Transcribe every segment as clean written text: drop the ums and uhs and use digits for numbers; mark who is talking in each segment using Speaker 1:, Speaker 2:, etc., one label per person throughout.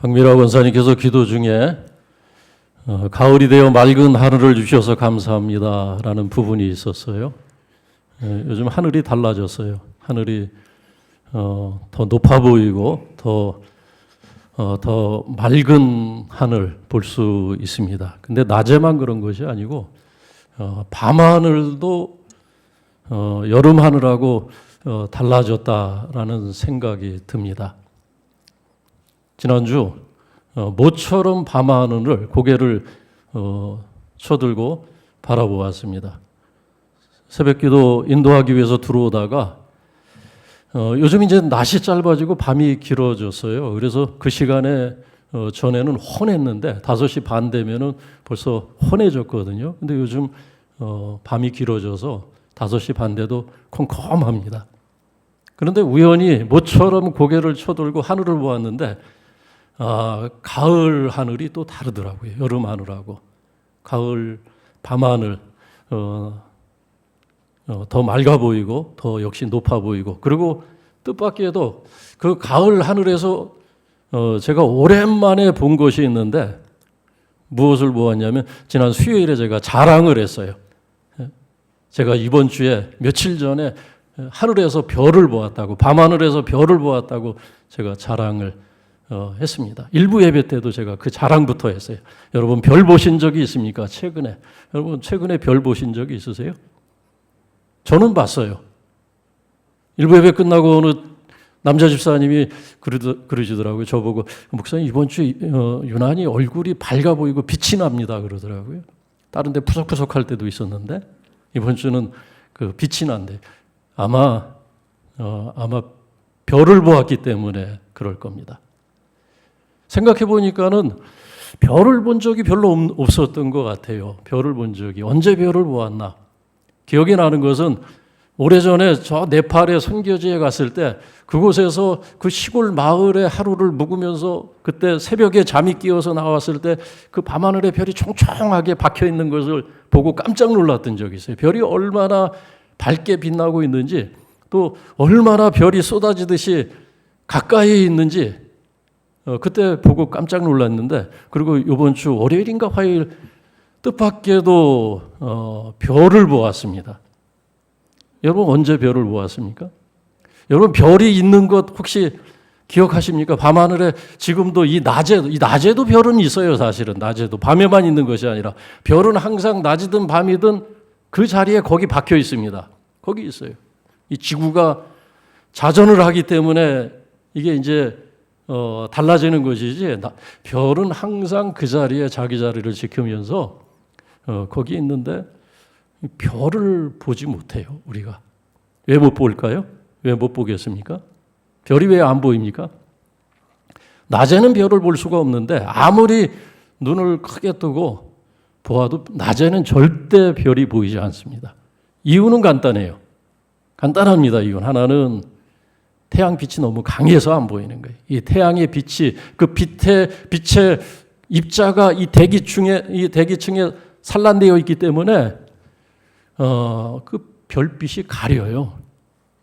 Speaker 1: 박미라 원사님께서 기도 중에 가을이 되어 맑은 하늘을 주셔서 감사합니다 라는 부분이 있었어요. 요즘 하늘이 달라졌어요. 하늘이 더 높아 보이고 더 맑은 하늘 볼 수 있습니다. 근데 낮에만 그런 것이 아니고 밤하늘도 여름 하늘하고 달라졌다라는 생각이 듭니다. 지난주 모처럼 밤하늘을 고개를 쳐들고 바라보았습니다. 새벽기도 인도하기 위해서 들어오다가 요즘 이제 낮이 짧아지고 밤이 길어졌어요. 그래서 그 시간에 전에는 혼했는데 5시 반 되면은 벌써 혼해졌거든요. 근데 요즘 밤이 길어져서 5시 반 돼도 컴컴합니다. 그런데 우연히 모처럼 고개를 쳐들고 하늘을 보았는데 가을 하늘이 또 다르더라고요. 여름 하늘하고 가을 밤하늘 더 맑아 보이고 더 역시 높아 보이고, 그리고 뜻밖에도 그 가을 하늘에서 제가 오랜만에 본 것이 있는데 무엇을 보았냐면 지난 수요일에 제가 자랑을 했어요. 제가 이번 주에 며칠 전에 하늘에서 별을 보았다고, 밤하늘에서 별을 보았다고 제가 자랑을 했습니다. 일부 예배 때도 제가 그 자랑부터 했어요. 여러분 별 보신 적이 있습니까? 최근에. 여러분 최근에 별 보신 적이 있으세요? 저는 봤어요. 일부 예배 끝나고 어느 남자 집사님이 그러시더라고요. 저보고 목사님 이번 주 유난히 얼굴이 밝아 보이고 빛이 납니다 그러더라고요. 다른 데 푸석푸석할 때도 있었는데 이번 주는 그 빛이 난대. 아마 별을 보았기 때문에 그럴 겁니다. 생각해 보니까는 별을 본 적이 별로 없었던 것 같아요. 별을 본 적이. 언제 별을 보았나? 기억이 나는 것은 오래전에 저 네팔의 선교지에 갔을 때 그곳에서 그 시골 마을에 하루를 묵으면서 그때 새벽에 잠이 끼어서 나왔을 때 그 밤하늘에 별이 총총하게 박혀 있는 것을 보고 깜짝 놀랐던 적이 있어요. 별이 얼마나 밝게 빛나고 있는지, 또 얼마나 별이 쏟아지듯이 가까이 있는지 그때 보고 깜짝 놀랐는데, 그리고 이번 주 월요일인가 화요일 뜻밖에도 별을 보았습니다. 여러분 언제 별을 보았습니까? 여러분 별이 있는 것 혹시 기억하십니까? 밤하늘에 지금도 이 낮에도 별은 있어요. 사실은 낮에도, 밤에만 있는 것이 아니라 별은 항상 낮이든 밤이든 그 자리에 거기 박혀 있습니다. 거기 있어요. 이 지구가 자전을 하기 때문에 이게 이제 달라지는 것이지, 별은 항상 그 자리에 자기 자리를 지키면서 거기 있는데 별을 보지 못해요. 우리가 왜 못 볼까요? 왜 못 보겠습니까? 별이 왜 안 보입니까? 낮에는 별을 볼 수가 없는데 아무리 눈을 크게 뜨고 보아도 낮에는 절대 별이 보이지 않습니다. 이유는 간단해요. 간단합니다. 이유는 하나는 태양빛이 너무 강해서 안 보이는 거예요. 이 태양의 빛이, 그 빛의 입자가 이 대기층에 산란되어 있기 때문에 그 별빛이 가려요.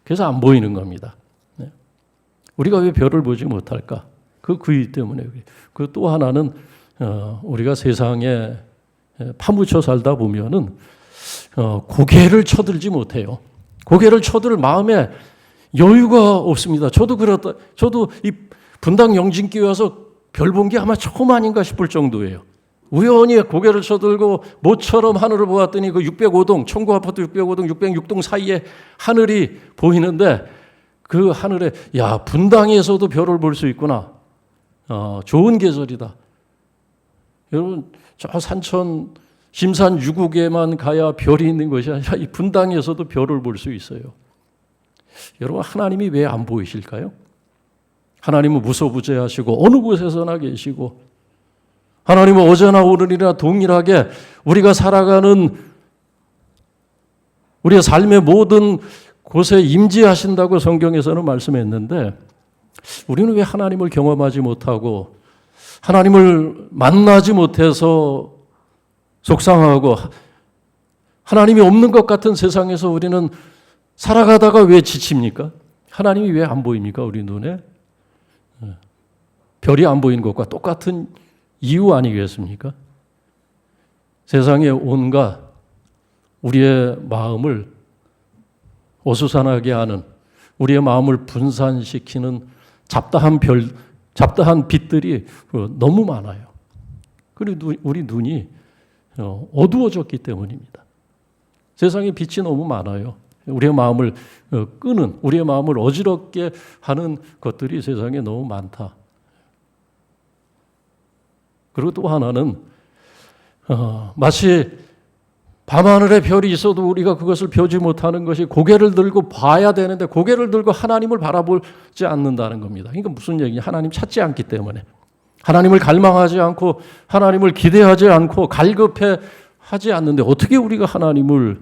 Speaker 1: 그래서 안 보이는 겁니다. 네. 우리가 왜 별을 보지 못할까? 그 이유 때문에. 그 또 하나는 우리가 세상에 파묻혀 살다 보면은 고개를 쳐들지 못해요. 고개를 쳐들 마음에 여유가 없습니다. 저도 이 분당 영진교회 와서 별 본 게 아마 처음 아닌가 싶을 정도예요. 우연히 고개를 쳐들고 모처럼 하늘을 보았더니 그 605동, 청구 아파트 605동, 606동 사이에 하늘이 보이는데 그 하늘에 야, 분당에서도 별을 볼 수 있구나. 좋은 계절이다. 여러분 저 산천 심산 유국에만 가야 별이 있는 것이 아니라 이 분당에서도 별을 볼 수 있어요. 여러분 하나님이 왜 안 보이실까요? 하나님은 무소부재하시고 어느 곳에서나 계시고, 하나님은 어제나 오늘이나 동일하게 우리가 살아가는 우리의 삶의 모든 곳에 임재하신다고 성경에서는 말씀했는데, 우리는 왜 하나님을 경험하지 못하고 하나님을 만나지 못해서 속상하고 하나님이 없는 것 같은 세상에서 우리는 살아가다가 왜 지칩니까? 하나님이 왜 안 보입니까? 우리 눈에? 별이 안 보이는 것과 똑같은 이유 아니겠습니까? 세상에 온갖 우리의 마음을 어수선하게 하는, 우리의 마음을 분산시키는 잡다한 빛들이 너무 많아요. 그리고 우리 눈이 어두워졌기 때문입니다. 세상에 빛이 너무 많아요. 우리의 마음을 끄는, 우리의 마음을 어지럽게 하는 것들이 세상에 너무 많다. 그리고 또 하나는 마치 밤하늘에 별이 있어도 우리가 그것을 보지 못하는 것이 고개를 들고 봐야 되는데 고개를 들고 하나님을 바라보지 않는다는 겁니다. 그러니까 무슨 얘기냐? 하나님 찾지 않기 때문에, 하나님을 갈망하지 않고 하나님을 기대하지 않고 갈급해 하지 않는데 어떻게 우리가 하나님을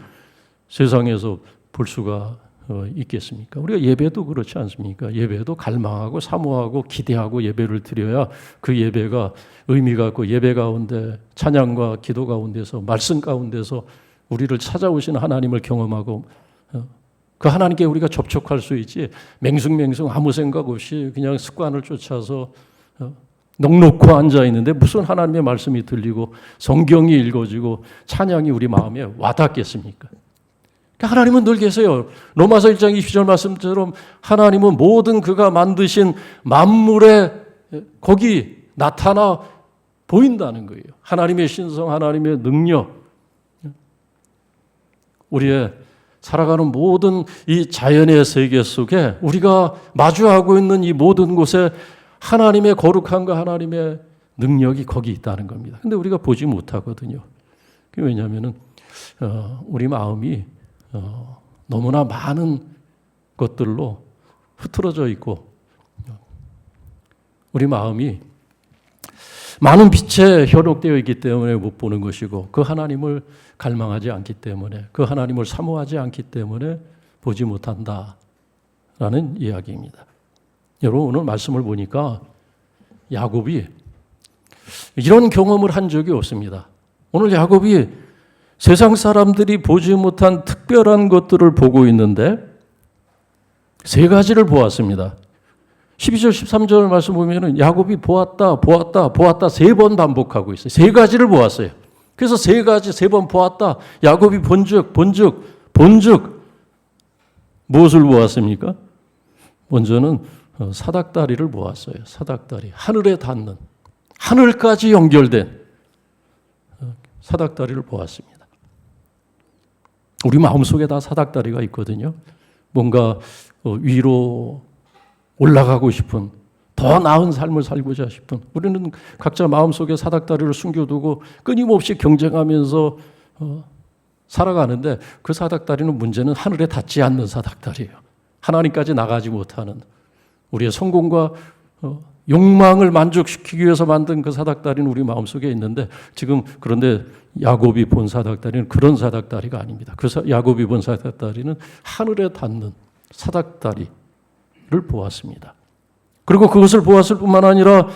Speaker 1: 세상에서 볼 수가 있겠습니까? 우리가 예배도 그렇지 않습니까? 예배도 갈망하고 사모하고 기대하고 예배를 드려야 그 예배가 의미가 있고, 예배 가운데 찬양과 기도 가운데서 말씀 가운데서 우리를 찾아오시는 하나님을 경험하고 그 하나님께 우리가 접촉할 수 있지, 맹숭맹숭 아무 생각 없이 그냥 습관을 쫓아서 넋놓고 앉아 있는데 무슨 하나님의 말씀이 들리고 성경이 읽어지고 찬양이 우리 마음에 와닿겠습니까? 하나님은 늘 계세요. 로마서 1장 20절 말씀처럼 하나님은 모든 그가 만드신 만물에 거기 나타나 보인다는 거예요. 하나님의 신성, 하나님의 능력, 우리의 살아가는 모든 이 자연의 세계 속에 우리가 마주하고 있는 이 모든 곳에 하나님의 거룩함과 하나님의 능력이 거기 있다는 겁니다. 근데 우리가 보지 못하거든요. 그게 왜냐하면은 우리 마음이 너무나 많은 것들로 흐트러져 있고, 우리 마음이 많은 빛에 현혹되어 있기 때문에 못 보는 것이고, 그 하나님을 갈망하지 않기 때문에, 그 하나님을 사모하지 않기 때문에 보지 못한다라는 이야기입니다. 여러분, 오늘 말씀을 보니까 야곱이 이런 경험을 한 적이 없습니다. 오늘 야곱이 세상 사람들이 보지 못한 특별한 것들을 보고 있는데 세 가지를 보았습니다. 12절 13절 말씀 보면 야곱이 보았다 세 번 반복하고 있어요. 세 가지를 보았어요. 그래서 세 번 보았다. 야곱이 본즉 무엇을 보았습니까? 먼저는 사닥다리를 보았어요. 사닥다리, 하늘에 닿는, 하늘까지 연결된 사닥다리를 보았습니다. 우리 마음속에 다 사닥다리가 있거든요. 뭔가 위로 올라가고 싶은, 더 나은 삶을 살고자 싶은, 우리는 각자 마음속에 사닥다리를 숨겨두고 끊임없이 경쟁하면서 살아가는데, 그 사닥다리는 문제는 하늘에 닿지 않는 사닥다리예요. 하나님까지 나가지 못하는, 우리의 성공과 욕망을 만족시키기 위해서 만든 그 사닥다리는 우리 마음속에 있는데, 지금 그런데 야곱이 본 사닥다리는 그런 사닥다리가 아닙니다. 야곱이 본 사닥다리는 하늘에 닿는 사닥다리를 보았습니다. 그리고 그것을 보았을 뿐만 아니라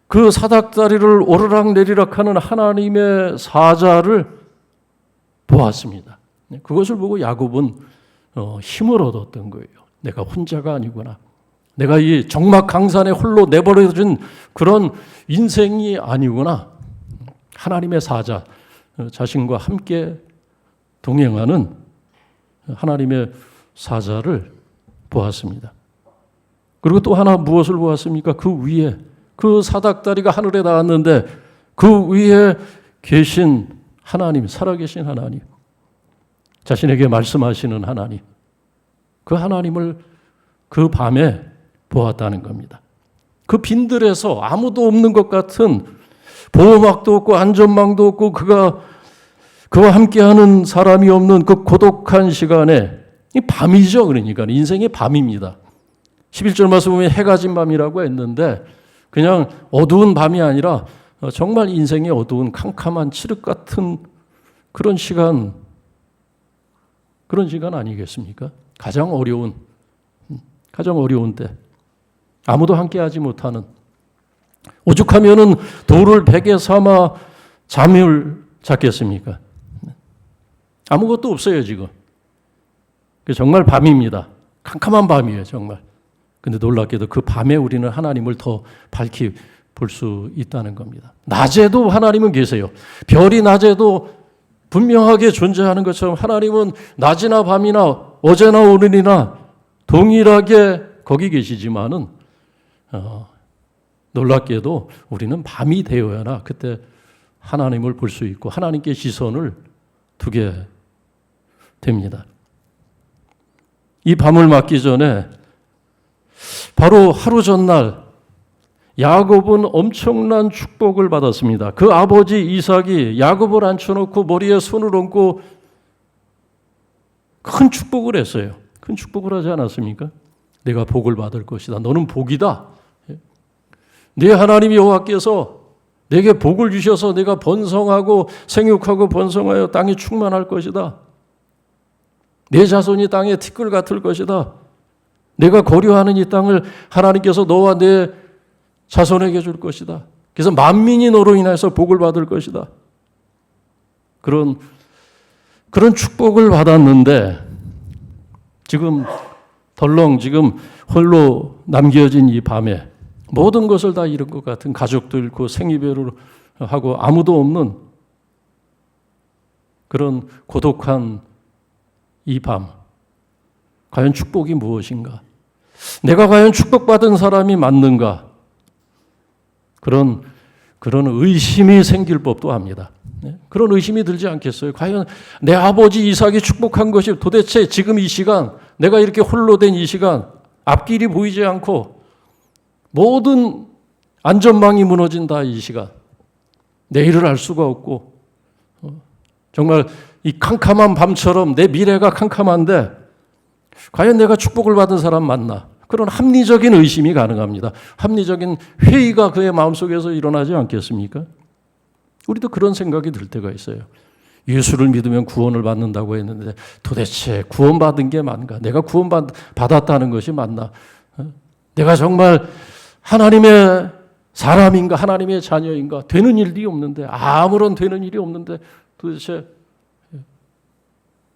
Speaker 1: 그 사닥다리를 오르락내리락하는 하나님의 사자를 보았습니다. 그것을 보고 야곱은 힘을 얻었던 거예요. 내가 혼자가 아니구나. 내가 이 적막 강산에 홀로 내버려진 그런 인생이 아니구나. 하나님의 사자, 자신과 함께 동행하는 하나님의 사자를 보았습니다. 그리고 또 하나 무엇을 보았습니까? 그 위에, 그 사닥다리가 하늘에 닿았는데 그 위에 계신 하나님, 살아계신 하나님, 자신에게 말씀하시는 하나님, 그 하나님을 그 밤에 보았다는 겁니다. 그 빈들에서 아무도 없는 것 같은, 보호막도 없고 안전망도 없고 그와 함께하는 사람이 없는 그 고독한 시간에, 이 밤이죠. 그러니까 인생의 밤입니다. 11절 말씀 보면 해가 진 밤이라고 했는데 그냥 어두운 밤이 아니라 정말 인생의 어두운 캄캄한 칠흑 같은 그런 시간 아니겠습니까? 가장 어려운 때, 아무도 함께하지 못하는, 오죽하면은 돌을 베개 삼아 잠을 잤겠습니까? 아무것도 없어요 지금. 정말 밤입니다. 캄캄한 밤이에요 정말. 근데 놀랍게도 그 밤에 우리는 하나님을 더 밝히 볼 수 있다는 겁니다. 낮에도 하나님은 계세요. 별이 낮에도 분명하게 존재하는 것처럼 하나님은 낮이나 밤이나 어제나 오늘이나 동일하게 거기 계시지만은 놀랍게도 우리는 밤이 되어야나 그때 하나님을 볼 수 있고 하나님께 시선을 두게 됩니다. 이 밤을 맞기 전에 바로 하루 전날 야곱은 엄청난 축복을 받았습니다. 그 아버지 이삭이 야곱을 앉혀놓고 머리에 손을 얹고 큰 축복을 했어요. 큰 축복을 하지 않았습니까? 내가 복을 받을 것이다. 너는 복이다. 네 하나님 여호와께서 내게 복을 주셔서 내가 번성하고 생육하고 번성하여 땅이 충만할 것이다. 내 자손이 땅에 티끌 같을 것이다. 내가 거류하는 이 땅을 하나님께서 너와 내 자손에게 줄 것이다. 그래서 만민이 너로 인해서 복을 받을 것이다. 그런 축복을 받았는데 지금 덜렁 지금 홀로 남겨진 이 밤에 모든 것을 다 잃은 것 같은 가족도 잃고 생이별을 하고 아무도 없는 그런 고독한 이 밤. 과연 축복이 무엇인가? 내가 과연 축복받은 사람이 맞는가? 그런 의심이 생길 법도 합니다. 그런 의심이 들지 않겠어요? 과연 내 아버지 이삭이 축복한 것이 도대체 지금 이 시간, 내가 이렇게 홀로 된 이 시간, 앞길이 보이지 않고 모든 안전망이 무너진다 이 시간, 내일을 알 수가 없고 정말 이 캄캄한 밤처럼 내 미래가 캄캄한데 과연 내가 축복을 받은 사람 맞나? 그런 합리적인 의심이 가능합니다. 합리적인 회의가 그의 마음속에서 일어나지 않겠습니까? 우리도 그런 생각이 들 때가 있어요. 예수를 믿으면 구원을 받는다고 했는데 도대체 구원받은 게 맞는가? 내가 구원받았다는 것이 맞나? 내가 정말 하나님의 사람인가? 하나님의 자녀인가? 되는 일이 없는데 아무런 되는 일이 없는데 도대체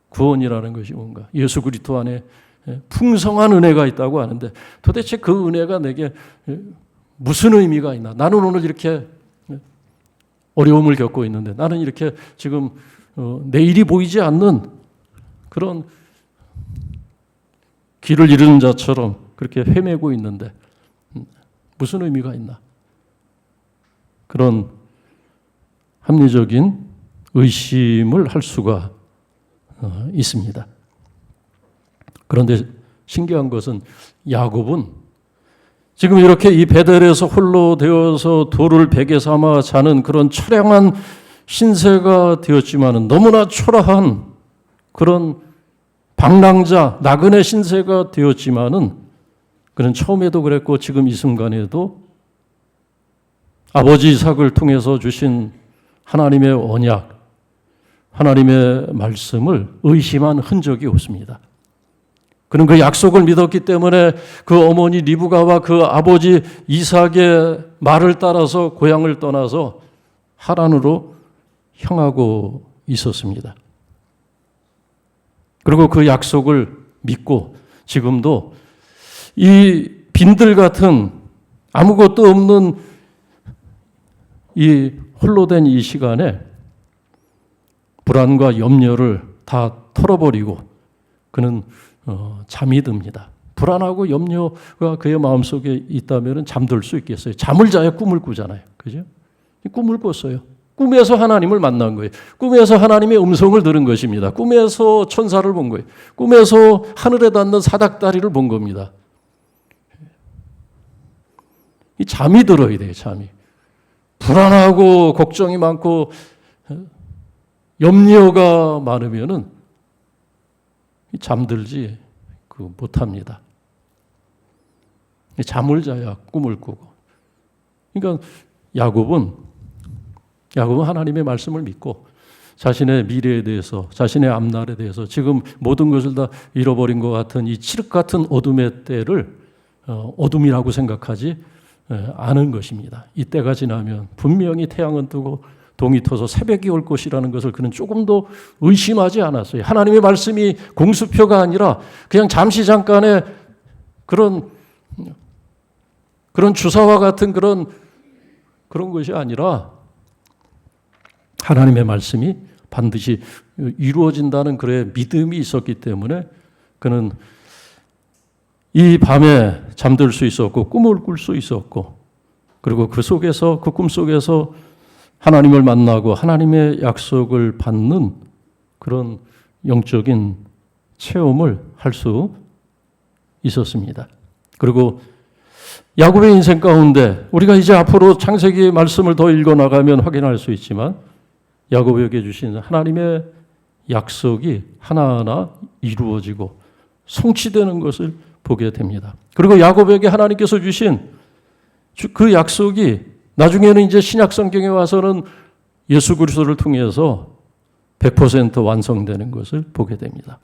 Speaker 1: 구원이라는 것이 뭔가? 예수 그리스도 안에 풍성한 은혜가 있다고 하는데 도대체 그 은혜가 내게 무슨 의미가 있나? 나는 오늘 이렇게 어려움을 겪고 있는데 나는 이렇게 지금 내일이 보이지 않는 그런 길을 잃은 자처럼 그렇게 헤매고 있는데 무슨 의미가 있나? 그런 합리적인 의심을 할 수가 있습니다. 그런데 신기한 것은 야곱은 지금 이렇게 이 베델에서 홀로 되어서 돌을 베개 삼아 자는 그런 처량한 신세가 되었지만은 너무나 초라한 그런 방랑자 나그네 신세가 되었지만은 그는 처음에도 그랬고 지금 이 순간에도 아버지 이삭을 통해서 주신 하나님의 언약, 하나님의 말씀을 의심한 흔적이 없습니다. 그는 그 약속을 믿었기 때문에 그 어머니 리브가와 그 아버지 이삭의 말을 따라서 고향을 떠나서 하란으로 향하고 있었습니다. 그리고 그 약속을 믿고 지금도 이 빈들 같은 아무것도 없는 이 홀로 된 이 시간에 불안과 염려를 다 털어버리고 그는 잠이 듭니다. 불안하고 염려가 그의 마음속에 있다면 잠들 수 있겠어요. 잠을 자야 꿈을 꾸잖아요. 그죠? 꿈을 꿨어요. 꿈에서 하나님을 만난 거예요. 꿈에서 하나님의 음성을 들은 것입니다. 꿈에서 천사를 본 거예요. 꿈에서 하늘에 닿는 사닥다리를 본 겁니다. 이 잠이 들어야 돼요. 잠이. 불안하고 걱정이 많고 염려가 많으면은 잠들지 못합니다. 잠을 자야 꿈을 꾸고. 그러니까 야곱은 하나님의 말씀을 믿고 자신의 미래에 대해서, 자신의 앞날에 대해서 지금 모든 것을 다 잃어버린 것 같은 이 칠흑 같은 어둠의 때를 어둠이라고 생각하지 않은 것입니다. 이때가 지나면 분명히 태양은 뜨고 동이 터서 새벽이 올 것이라는 것을 그는 조금도 의심하지 않았어요. 하나님의 말씀이 공수표가 아니라 그냥 잠시 잠깐의 그런 그런 주사와 같은 그런 것이 아니라 하나님의 말씀이 반드시 이루어진다는 그의 믿음이 있었기 때문에 그는 이 밤에 잠들 수 있었고 꿈을 꿀 수 있었고, 그리고 그 속에서, 그 꿈 속에서 하나님을 만나고 하나님의 약속을 받는 그런 영적인 체험을 할 수 있었습니다. 그리고 야곱의 인생 가운데 우리가 이제 앞으로 창세기 말씀을 더 읽어나가면 확인할 수 있지만 야곱에게 주신 하나님의 약속이 하나하나 이루어지고 성취되는 것을 보게 됩니다. 그리고 야곱에게 하나님께서 주신 그 약속이 나중에는 이제 신약 성경에 와서는 예수 그리스도를 통해서 100% 완성되는 것을 보게 됩니다.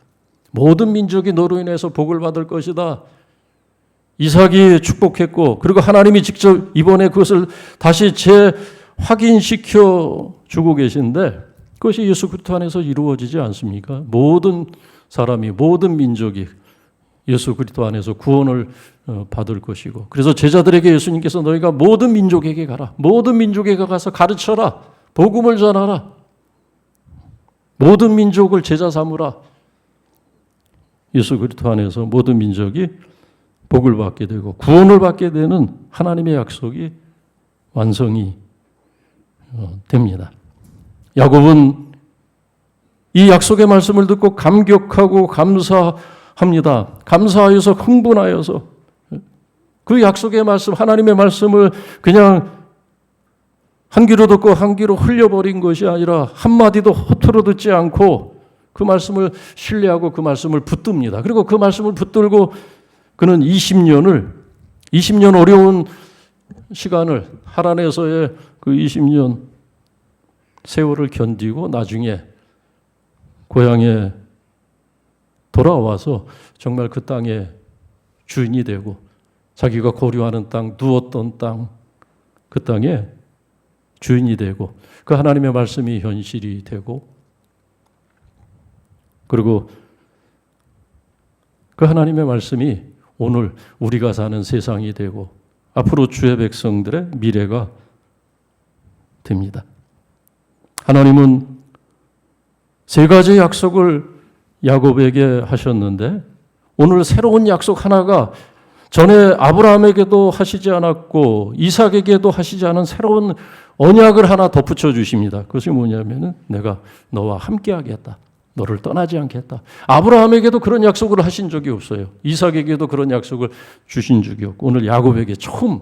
Speaker 1: 모든 민족이 너로 인해서 복을 받을 것이다. 이삭이 축복했고, 그리고 하나님이 직접 이번에 그것을 다시 재확인시켜 주고 계신데 그것이 예수 그리스도 안에서 이루어지지 않습니까? 모든 사람이, 모든 민족이 예수 그리스도 안에서 구원을 받을 것이고, 그래서 제자들에게 예수님께서 너희가 모든 민족에게 가라. 모든 민족에게 가서 가르쳐라. 복음을 전하라. 모든 민족을 제자 삼으라. 예수 그리스도 안에서 모든 민족이 복을 받게 되고 구원을 받게 되는 하나님의 약속이 완성이 됩니다. 야곱은 이 약속의 말씀을 듣고 감격하고 감사합니다. 감사하여서 흥분하여서 그 약속의 말씀, 하나님의 말씀을 그냥 한 귀로 듣고 한 귀로 흘려버린 것이 아니라 한마디도 허투루 듣지 않고 그 말씀을 신뢰하고 그 말씀을 붙듭니다. 그리고 그 말씀을 붙들고 그는 20년 어려운 시간을, 하란에서의 그 20년 세월을 견디고 나중에 고향에 돌아와서 정말 그 땅의 주인이 되고 자기가 거류하는 땅, 누웠던 땅, 그 땅의 주인이 되고 그 하나님의 말씀이 현실이 되고, 그리고 그 하나님의 말씀이 오늘 우리가 사는 세상이 되고 앞으로 주의 백성들의 미래가 됩니다. 하나님은 세 가지 약속을 야곱에게 하셨는데 오늘 새로운 약속 하나가 전에 아브라함에게도 하시지 않았고 이삭에게도 하시지 않은 새로운 언약을 하나 덧붙여 주십니다. 그것이 뭐냐면은 내가 너와 함께 하겠다. 너를 떠나지 않겠다. 아브라함에게도 그런 약속을 하신 적이 없어요. 이삭에게도 그런 약속을 주신 적이 없고 오늘 야곱에게 처음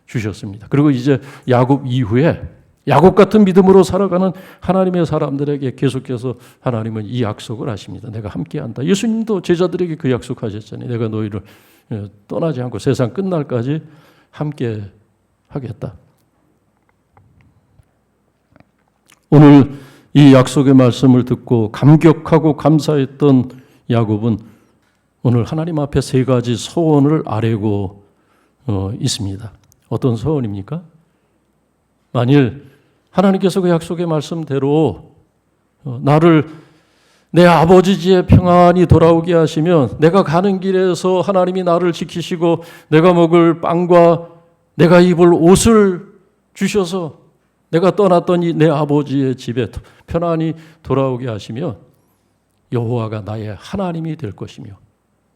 Speaker 1: 주셨습니다. 그리고 이제 야곱 이후에 야곱 같은 믿음으로 살아가는 하나님의 사람들에게 계속해서 하나님은 이 약속을 하십니다. 내가 함께한다. 예수님도 제자들에게 그 약속하셨잖아요. 내가 너희를 떠나지 않고 세상 끝날까지 함께 하겠다. 오늘 이 약속의 말씀을 듣고 감격하고 감사했던 야곱은 오늘 하나님 앞에 세 가지 소원을 아뢰고 있습니다. 어떤 소원입니까? 만일 하나님께서 그 약속의 말씀대로 나를 내 아버지 집에 평안히 돌아오게 하시면 내가 가는 길에서 하나님이 나를 지키시고 내가 먹을 빵과 내가 입을 옷을 주셔서 내가 떠났던 이 내 아버지의 집에 편안히 돌아오게 하시면 여호와가 나의 하나님이 될 것이며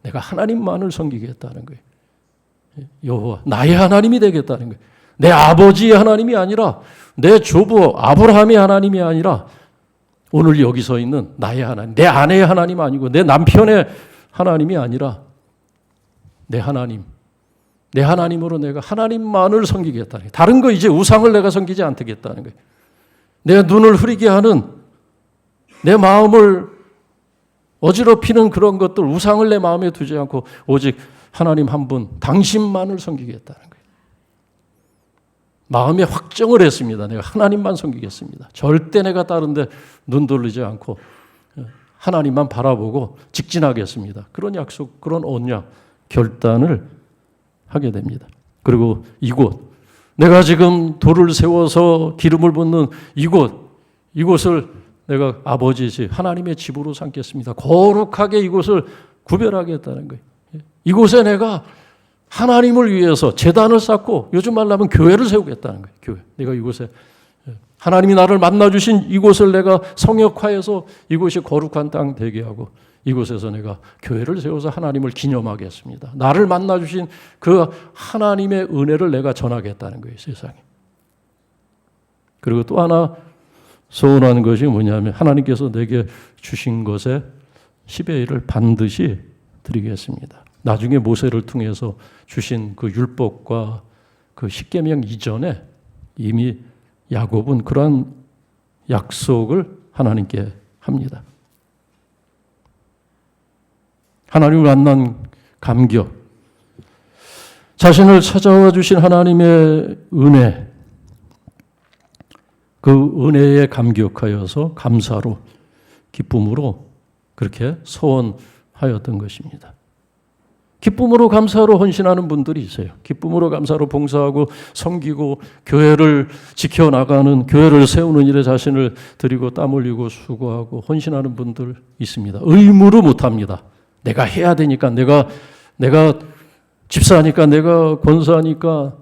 Speaker 1: 내가 하나님만을 섬기겠다는 거예요. 여호와 나의 하나님이 되겠다는 거예요. 내 아버지의 하나님이 아니라 내 조부 아브라함의 하나님이 아니라 오늘 여기 서 있는 나의 하나님, 내 아내의 하나님 아니고 내 남편의 하나님이 아니라 내 하나님, 내 하나님으로 내가 하나님만을 섬기겠다는 거예요. 다른 거 이제 우상을 내가 섬기지 않겠다는 거예요. 내 눈을 흐리게 하는 내 마음을 어지럽히는 그런 것들 우상을 내 마음에 두지 않고 오직 하나님 한 분 당신만을 섬기겠다는 거예요. 마음에 확정을 했습니다. 내가 하나님만 섬기겠습니다. 절대 내가 다른 데 눈 돌리지 않고 하나님만 바라보고 직진하겠습니다. 그런 약속, 그런 언약, 결단을 하게 됩니다. 그리고 이곳, 내가 지금 돌을 세워서 기름을 붓는 이곳을 내가 아버지 집, 하나님의 집으로 삼겠습니다. 거룩하게 이곳을 구별하겠다는 거예요. 이곳에 내가 하나님을 위해서 제단을 쌓고 요즘 말로 하면 교회를 세우겠다는 거예요. 교회. 내가 이곳에 하나님이 나를 만나주신 이곳을 내가 성역화해서 이곳이 거룩한 땅 되게 하고 이곳에서 내가 교회를 세워서 하나님을 기념하겠습니다. 나를 만나주신 그 하나님의 은혜를 내가 전하겠다는 거예요. 세상에. 그리고 또 하나 소원하는 것이 뭐냐면 하나님께서 내게 주신 것에 10의 1을 반드시 드리겠습니다. 나중에 모세를 통해서 주신 그 율법과 그 십계명 이전에 이미 야곱은 그러한 약속을 하나님께 합니다. 하나님을 만난 감격, 자신을 찾아와 주신 하나님의 은혜, 그 은혜에 감격하여서 감사로 기쁨으로 그렇게 소원하였던 것입니다. 기쁨으로 감사로 헌신하는 분들이 있어요. 기쁨으로 감사로 봉사하고 섬기고 교회를 지켜나가는, 교회를 세우는 일에 자신을 드리고 땀 흘리고 수고하고 헌신하는 분들 있습니다. 의무로 못합니다. 내가 해야 되니까, 내가 집사니까, 내가 권사니까,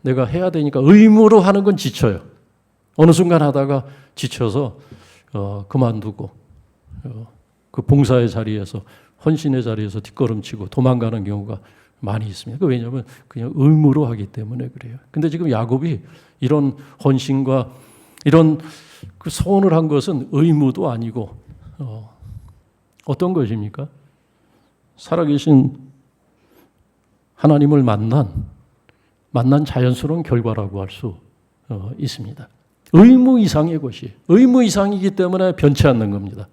Speaker 1: 내가 해야 되니까 의무로 하는 건 지쳐요. 어느 순간 하다가 지쳐서 그만두고 그 봉사의 자리에서, 헌신의 자리에서 뒷걸음치고 도망가는 경우가 많이 있습니다. 왜냐하면 그냥 의무로 하기 때문에 그래요. 근데 지금 야곱이 이런 헌신과 이런 그 소원을 한 것은 의무도 아니고 어떤 것입니까? 살아계신 하나님을 만난 자연스러운 결과라고 할 수 있습니다. 의무 이상의 것이, 의무 이상이기 때문에 변치 않는 겁니다.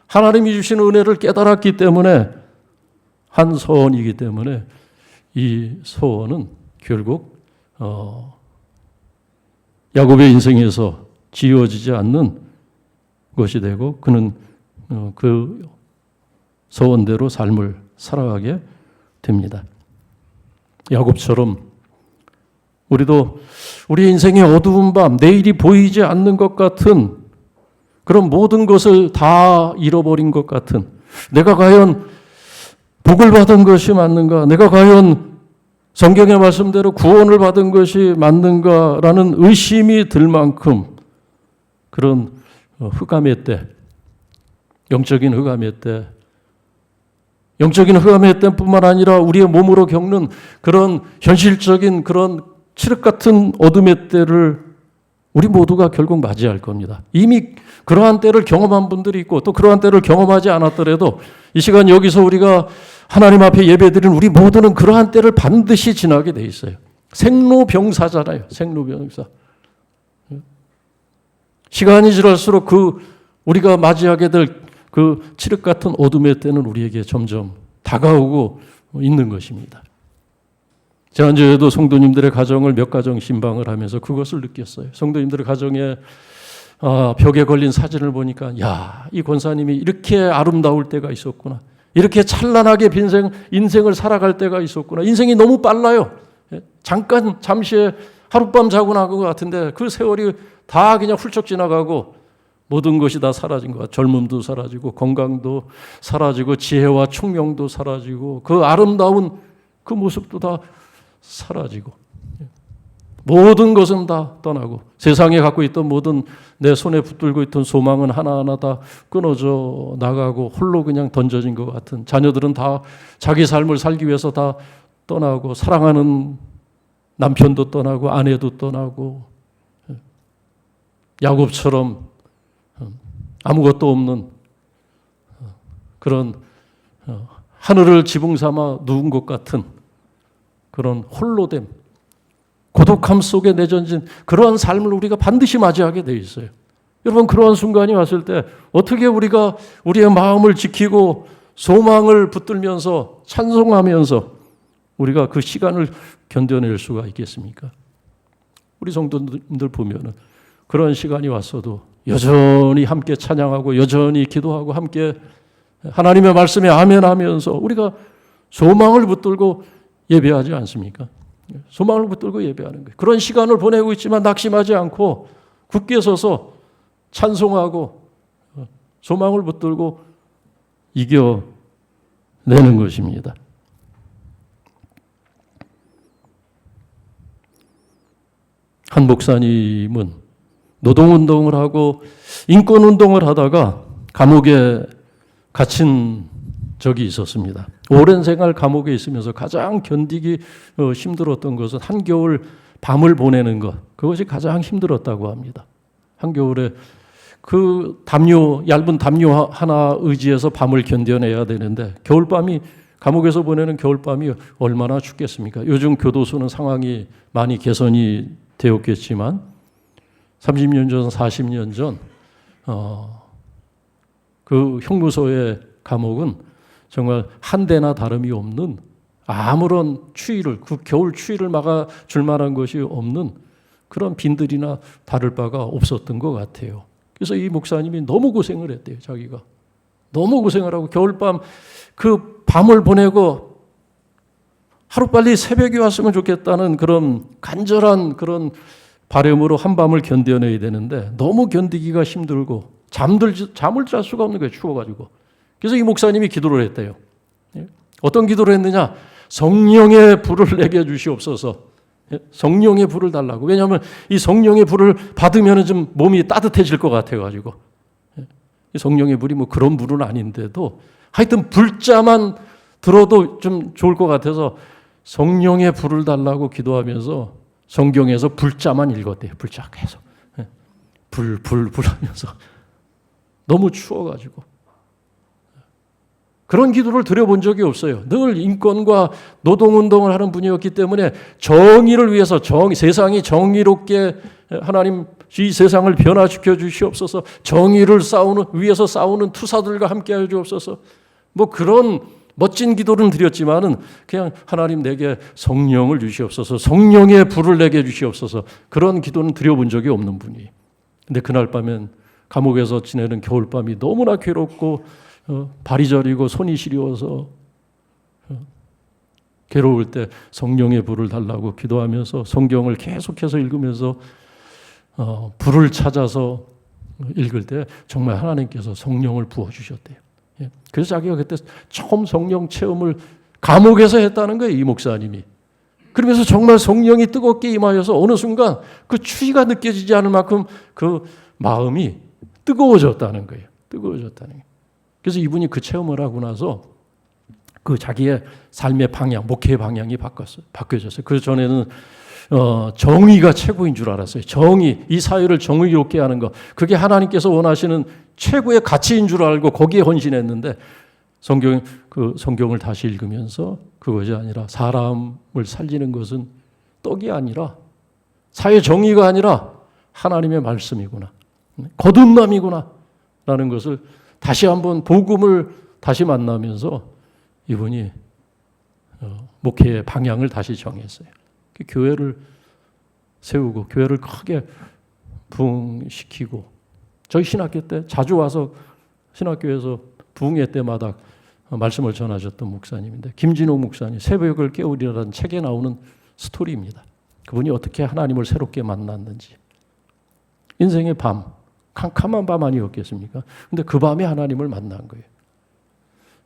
Speaker 1: 하나님이 주신 은혜를 깨달았기 때문에 한 소원이기 때문에 이 소원은 결국 야곱의 인생에서 지워지지 않는 것이 되고 그는 그 소원대로 삶을 살아가게 됩니다. 야곱처럼 우리도 우리 인생의 어두운 밤, 내일이 보이지 않는 것 같은 그런 모든 것을 다 잃어버린 것 같은, 내가 과연 복을 받은 것이 맞는가? 내가 과연 성경의 말씀대로 구원을 받은 것이 맞는가라는 의심이 들 만큼 그런 흑암의 때, 영적인 흑암의 때뿐만 아니라 우리의 몸으로 겪는 그런 현실적인 그런 칠흑 같은 어둠의 때를 우리 모두가 결국 맞이할 겁니다. 이미 그러한 때를 경험한 분들이 있고 또 그러한 때를 경험하지 않았더라도 이 시간 여기서 우리가 하나님 앞에 예배드리는 우리 모두는 그러한 때를 반드시 지나게 돼 있어요. 생로병사잖아요. 생로병사. 시간이 지날수록 그 우리가 맞이하게 될 그 칠흑 같은 어둠의 때는 우리에게 점점 다가오고 있는 것입니다. 지난주에도 성도님들의 가정을 몇 가정 신방을 하면서 그것을 느꼈어요. 성도님들의 가정에 벽에 걸린 사진을 보니까 이 권사님이 이렇게 아름다울 때가 있었구나. 이렇게 찬란하게 인생을 살아갈 때가 있었구나. 인생이 너무 빨라요. 잠시에 하룻밤 자고 나간 것 같은데 그 세월이 다 그냥 훌쩍 지나가고 모든 것이 다 사라진 것 같아요. 젊음도 사라지고 건강도 사라지고 지혜와 총명도 사라지고 그 아름다운 그 모습도 다 사라지고 모든 것은 다 떠나고 세상에 갖고 있던 모든 내 손에 붙들고 있던 소망은 하나하나 다 끊어져 나가고 홀로 그냥 던져진 것 같은, 자녀들은 다 자기 삶을 살기 위해서 다 떠나고 사랑하는 남편도 떠나고 아내도 떠나고 야곱처럼 아무것도 없는 그런 하늘을 지붕 삼아 누운 것 같은 그런 홀로됨, 고독함 속에 내던진 그러한 삶을 우리가 반드시 맞이하게 돼 있어요. 여러분, 그러한 순간이 왔을 때 어떻게 우리가 우리의 마음을 지키고 소망을 붙들면서 찬송하면서 우리가 그 시간을 견뎌낼 수가 있겠습니까? 우리 성도님들 보면은 그런 시간이 왔어도 여전히 함께 찬양하고 여전히 기도하고 함께 하나님의 말씀에 아멘하면서 우리가 소망을 붙들고 예배하지 않습니까? 소망을 붙들고 예배하는 거예요. 그런 시간을 보내고 있지만 낙심하지 않고 굳게 서서 찬송하고 소망을 붙들고 이겨내는 것입니다. 한 목사님은 노동운동을 하고 인권운동을 하다가 감옥에 갇힌 적이 있었습니다. 오랜 생활 감옥에 있으면서 가장 견디기 힘들었던 것은 한겨울 밤을 보내는 것, 그것이 가장 힘들었다고 합니다. 한겨울에 그 담요, 얇은 담요 하나 의지해서 밤을 견뎌내야 되는데 겨울밤이, 감옥에서 보내는 겨울밤이 얼마나 춥겠습니까? 요즘 교도소는 상황이 많이 개선이 되었겠지만 30년 전, 40년 전 그 형무소의 감옥은 정말 한 대나 다름이 없는, 아무런 추위를, 그 겨울 추위를 막아줄 만한 것이 없는 그런 빈들이나 다를 바가 없었던 것 같아요. 그래서 이 목사님이 너무 고생을 했대요. 자기가 너무 고생을 하고 겨울밤 그 밤을 보내고 하루빨리 새벽이 왔으면 좋겠다는 그런 간절한 그런 바람으로 한밤을 견뎌내야 되는데 너무 견디기가 힘들고 잠을 잘 수가 없는 거예요. 추워가지고. 그래서 이 목사님이 기도를 했대요. 어떤 기도를 했느냐? 성령의 불을 내게 주시옵소서. 성령의 불을 달라고. 왜냐하면 이 성령의 불을 받으면 좀 몸이 따뜻해질 것 같아가지고. 성령의 불이 뭐 그런 불은 아닌데도 하여튼 불자만 들어도 좀 좋을 것 같아서 성령의 불을 달라고 기도하면서 성경에서 불자만 읽었대요. 불자 계속. 불 하면서. 너무 추워가지고. 그런 기도를 드려본 적이 없어요. 늘 인권과 노동운동을 하는 분이었기 때문에 정의를 위해서, 세상이 정의롭게 하나님 이 세상을 변화시켜 주시옵소서, 정의를 위해서 싸우는 투사들과 함께 하여 주옵소서, 뭐 그런 멋진 기도는 드렸지만은 그냥 하나님 내게 성령을 주시옵소서, 성령의 불을 내게 주시옵소서, 그런 기도는 드려본 적이 없는 분이. 근데 그날 밤엔 감옥에서 지내는 겨울밤이 너무나 괴롭고 발이 저리고 손이 시려워서 괴로울 때 성령의 불을 달라고 기도하면서 성경을 계속해서 읽으면서 불을 찾아서 읽을 때 정말 하나님께서 성령을 부어주셨대요. 그래서 자기가 그때 처음 성령 체험을 감옥에서 했다는 거예요. 이 목사님이. 그러면서 정말 성령이 뜨겁게 임하여서 어느 순간 그 추위가 느껴지지 않을 만큼 그 마음이 뜨거워졌다는 거예요. 뜨거워졌다는 거예요. 그래서 이분이 그 체험을 하고 나서 그 자기의 삶의 방향, 목회의 방향이 바뀌어졌어요. 그 전에는 정의가 최고인 줄 알았어요. 정의, 이 사회를 정의롭게 하는 것, 그게 하나님께서 원하시는 최고의 가치인 줄 알고 거기에 헌신했는데 성경을 다시 읽으면서 그것이 아니라 사람을 살리는 것은 떡이 아니라 사회 정의가 아니라 하나님의 말씀이구나, 거듭남이구나 라는 것을 다시 한번 복음을 다시 만나면서 이분이 목회의 방향을 다시 정했어요. 교회를 세우고 교회를 크게 부흥시키고, 저희 신학교 때 자주 와서 신학교에서 부흥회 때마다 말씀을 전하셨던 목사님인데, 김진호 목사님 새벽을 깨우리라는 책에 나오는 스토리입니다. 그분이 어떻게 하나님을 새롭게 만났는지. 인생의 밤, 캄캄한 밤 아니었겠습니까? 근데 그 밤에 하나님을 만난 거예요.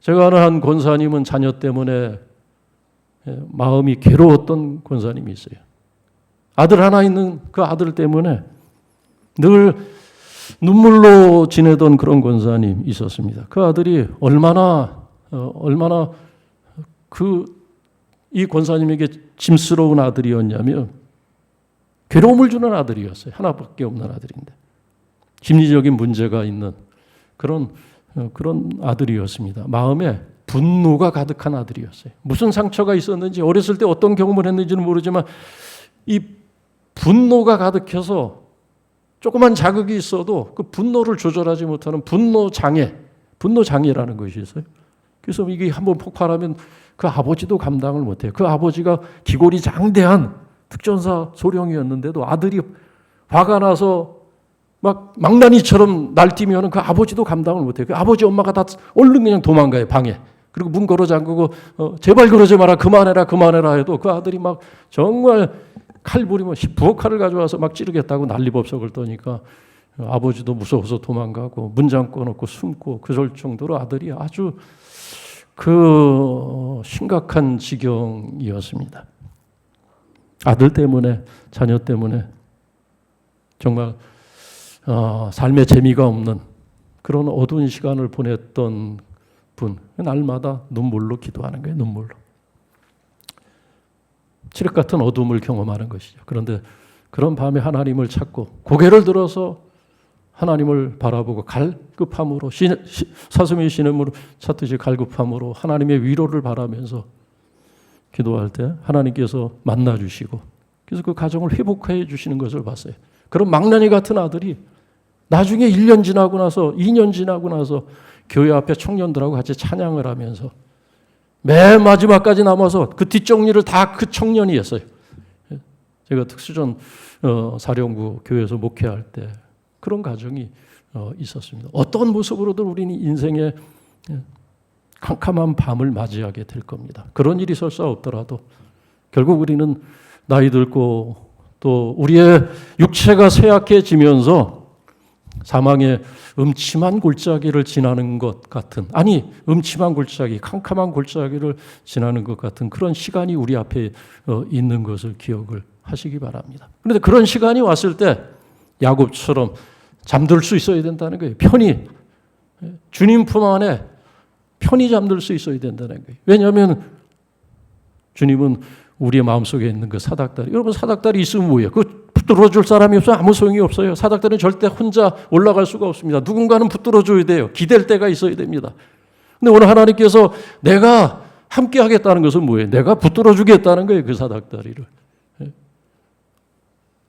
Speaker 1: 제가 아는 한 권사님은 자녀 때문에 마음이 괴로웠던 권사님이 있어요. 아들 하나 있는 그 아들 때문에 늘 눈물로 지내던 그런 권사님 있었습니다. 그 아들이 얼마나 이 권사님에게 짐스러운 아들이었냐면 괴로움을 주는 아들이었어요. 하나밖에 없는 아들인데 심리적인 문제가 있는 그런 아들이었습니다. 마음에 분노가 가득한 아들이었어요. 무슨 상처가 있었는지, 어렸을 때 어떤 경험을 했는지는 모르지만 이 분노가 가득해서 조그만 자극이 있어도 그 분노를 조절하지 못하는 분노장애라는 것이 있어요. 그래서 이게 한번 폭발하면 그 아버지도 감당을 못해요. 그 아버지가 기골이 장대한 특전사 소령이었는데도 아들이 화가 나서 막 망나니처럼 날뛰면 그 아버지도 감당을 못해요. 그 아버지 엄마가 다 얼른 그냥 도망가요, 방에. 그리고 문 걸어 잠그고 제발 그러지 마라, 그만해라 해도 그 아들이 막 정말 칼 부리면 부엌 칼을 가져와서 막 찌르겠다고 난리법석을 떠니까 아버지도 무서워서 도망가고 문 잠궈 놓고 숨고 그럴 정도로 아들이 아주 심각한 지경이었습니다. 아들 때문에, 자녀 때문에 정말 삶의 재미가 없는 그런 어두운 시간을 보냈던 분, 날마다 눈물로 기도하는 거예요. 눈물로. 칠흑 같은 어둠을 경험하는 것이죠. 그런데 그런 밤에 하나님을 찾고 고개를 들어서 하나님을 바라보고 갈급함으로 사슴의 신음으로 찾듯이 갈급함으로 하나님의 위로를 바라면서 기도할 때 하나님께서 만나주시고 그래서 그 가정을 회복해 주시는 것을 봤어요. 그런 망나니 같은 아들이 나중에 1년 지나고 나서 2년 지나고 나서 교회 앞에 청년들하고 같이 찬양을 하면서 맨 마지막까지 남아서 그 뒷정리를 다 그 청년이 했어요. 제가 특수전 사령부 교회에서 목회할 때 그런 가정이 있었습니다. 어떤 모습으로든 우리는 인생의 캄캄한 밤을 맞이하게 될 겁니다. 그런 일이 설사 없더라도 결국 우리는 나이 들고 또 우리의 육체가 쇠약해지면서 사망의 음침한 골짜기를 지나는 것 같은, 아니 음침한 골짜기, 캄캄한 골짜기를 지나는 것 같은 그런 시간이 우리 앞에 있는 것을 기억을 하시기 바랍니다. 그런데 그런 시간이 왔을 때 야곱처럼 잠들 수 있어야 된다는 거예요. 편히 주님 품 안에 편히 잠들 수 있어야 된다는 거예요. 왜냐하면 주님은 우리의 마음속에 있는 그 사닥다리, 여러분 사닥다리 있으면 뭐예요? 그 붙들어줄 사람이 없어요. 아무 소용이 없어요. 사닥다리는 절대 혼자 올라갈 수가 없습니다. 누군가는 붙들어줘야 돼요. 기댈 때가 있어야 됩니다. 근데 오늘 하나님께서 내가 함께 하겠다는 것은 뭐예요? 내가 붙들어주겠다는 거예요. 그 사닥다리를.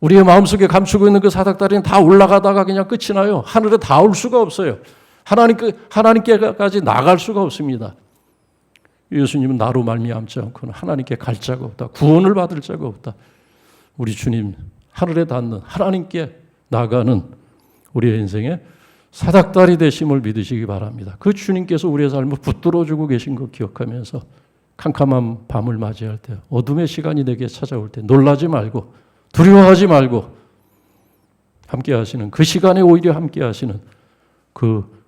Speaker 1: 우리의 마음속에 감추고 있는 그 사닥다리는 다 올라가다가 그냥 끝이 나요. 하늘에 닿을 수가 없어요. 하나님께까지 나갈 수가 없습니다. 예수님은 나로 말미암지 않고는 하나님께 갈 자가 없다. 구원을 받을 자가 없다. 우리 주님 하늘에 닿는 하나님께 나가는 우리의 인생의 사닥다리 되심을 믿으시기 바랍니다. 그 주님께서 우리의 삶을 붙들어주고 계신 것 기억하면서 캄캄한 밤을 맞이할 때, 어둠의 시간이 내게 찾아올 때 놀라지 말고 두려워하지 말고 함께 하시는, 그 시간에 오히려 함께 하시는 그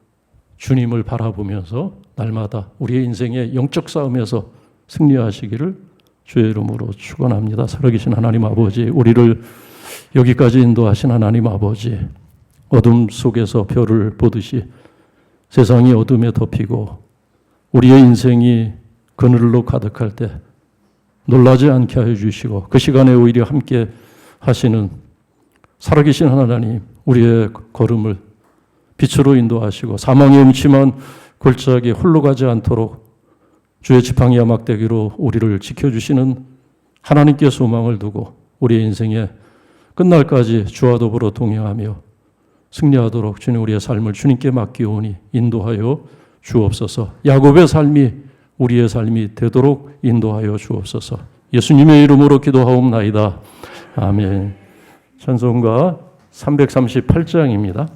Speaker 1: 주님을 바라보면서 날마다 우리의 인생의 영적 싸움에서 승리하시기를 주의 이름으로 축원합니다. 살아계신 하나님 아버지, 우리를 여기까지 인도하신 하나님 아버지, 어둠 속에서 별을 보듯이 세상이 어둠에 덮이고 우리의 인생이 그늘로 가득할 때 놀라지 않게 하여 주시고 그 시간에 오히려 함께 하시는 살아계신 하나님, 우리의 걸음을 빛으로 인도하시고 사망의 음침한 골짜기에 홀로 가지 않도록 주의 지팡이와 막대기로 우리를 지켜주시는 하나님께 소망을 두고 우리의 인생의 끝날까지 주와 더불어 동행하며 승리하도록 주님 우리의 삶을 주님께 맡기오니 인도하여 주옵소서. 야곱의 삶이 우리의 삶이 되도록 인도하여 주옵소서. 예수님의 이름으로 기도하옵나이다. 아멘. 찬송가 338장입니다.